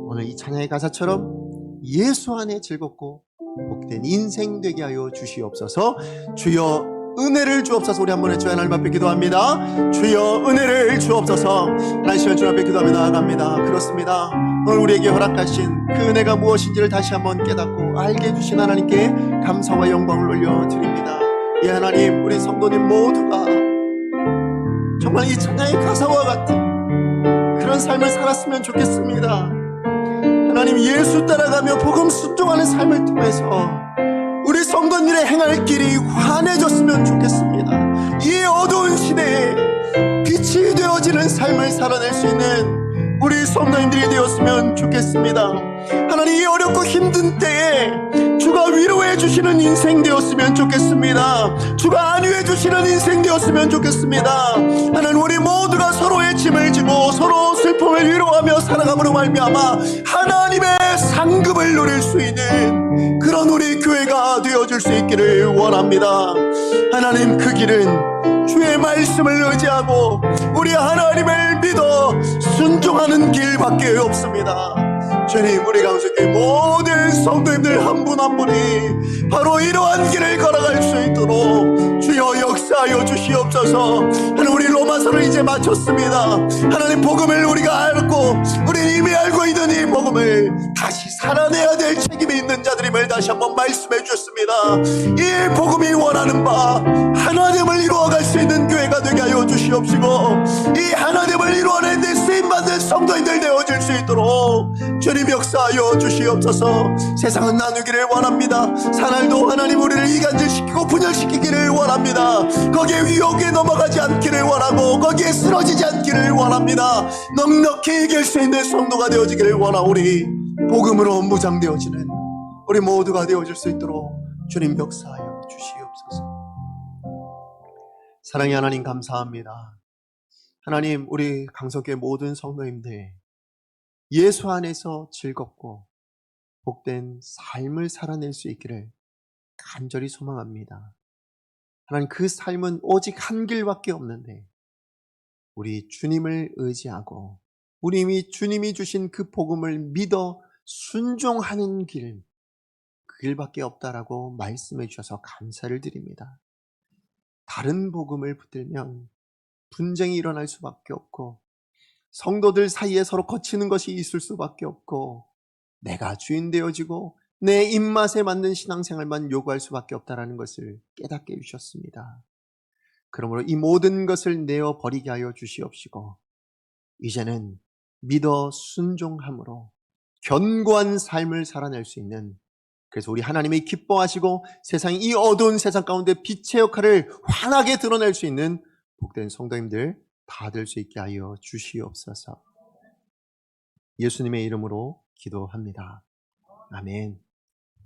오늘 이 찬양의 가사처럼 예수 안에 즐겁고 복된 인생 되게 하여 주시옵소서. 주여 은혜를 주옵소서. 우리 한번 주의 하나님 앞에 기도합니다. 주여 은혜를 주옵소서. 한 시간 주 앞에 기도하며 나아갑니다. 그렇습니다. 오늘 우리에게 허락하신 그 은혜가 무엇인지를 다시 한번 깨닫고 알게 해주신 하나님께 감사와 영광을 올려드립니다. 이 하나님, 우리 성도님 모두가 정말 이 찬양의 가사와 같은 그런 삶을 살았으면 좋겠습니다. 하나님, 예수 따라가며 복음 순종하는 삶을 통해서 우리 성도님의 행할 길이 환해졌으면 좋겠습니다. 이 어두운 시대에 빛이 되어지는 삶을 살아낼 수 있는 우리 성도님들이 되었으면 좋겠습니다. 하나님, 이 어렵고 힘든 때에 주가 위로해 주시는 인생 되었으면 좋겠습니다. 주가 안위해 주시는 인생 되었으면 좋겠습니다. 하나님, 우리 모두가 서로의 짐을 지고 서로 슬픔을 위로하며 살아감으로 말미암아 하나님의 상급을 누릴 수 있는 그런 우리 교회가 되어줄 수 있기를 원합니다. 하나님, 그 길은 주의 말씀을 의지하고 우리 하나님을 믿어 순종하는 길밖에 없습니다. 주님, 우리 강석의 모든 성도님들 한 분 한 분이 바로 이러한 길을 걸어갈 수 있도록 주여 역사하여 주시옵소서. 하나님, 우리 로마서를 이제 마쳤습니다. 하나님, 복음을 우리가 알고 우리 이미 알고 있는 이 복음을 다시 살아내야 될 책임이 있는 자들임을 다시 한번 말씀해 주셨습니다. 이 복음이 원하는 바 하나님을 이루어갈 수 있는 교회가 되게 하여 주시옵시고, 이 하나님을 이루어내는 데 쓰임받는 성도인들 되어질 수 있도록 주님 역사하여 주시옵소서. 세상은 나누기를 원합니다. 사날도 하나님 우리를 이간질시키고 분열시키기를 원합니다. 거기에 위협에 넘어가지 않기를 원하고 거기에 쓰러지지 않기를 원합니다. 넉넉히 이길 수 있는 성도가 되어지기를 원하오니 복음으로 무장되어지는 우리 모두가 되어질 수 있도록 주님 역사하여 주시옵소서. 사랑의 하나님, 감사합니다. 하나님, 우리 강석교회 모든 성도님들 예수 안에서 즐겁고 복된 삶을 살아낼 수 있기를 간절히 소망합니다. 하나님, 그 삶은 오직 한 길밖에 없는데 우리 주님을 의지하고 우리 이미 주님이 주신 그 복음을 믿어 순종하는 길, 그 길밖에 없다라고 말씀해 주셔서 감사를 드립니다. 다른 복음을 붙들면 분쟁이 일어날 수밖에 없고 성도들 사이에 서로 거치는 것이 있을 수밖에 없고 내가 주인 되어지고 내 입맛에 맞는 신앙생활만 요구할 수밖에 없다는 것을 깨닫게 해주셨습니다. 그러므로 이 모든 것을 내어 버리게 하여 주시옵시고 이제는 믿어 순종함으로 견고한 삶을 살아낼 수 있는, 그래서 우리 하나님이 기뻐하시고 세상이 이 어두운 세상 가운데 빛의 역할을 환하게 드러낼 수 있는 복된 성도님들 다 될 수 있게 하여 주시옵소서. 예수님의 이름으로 기도합니다. 아멘.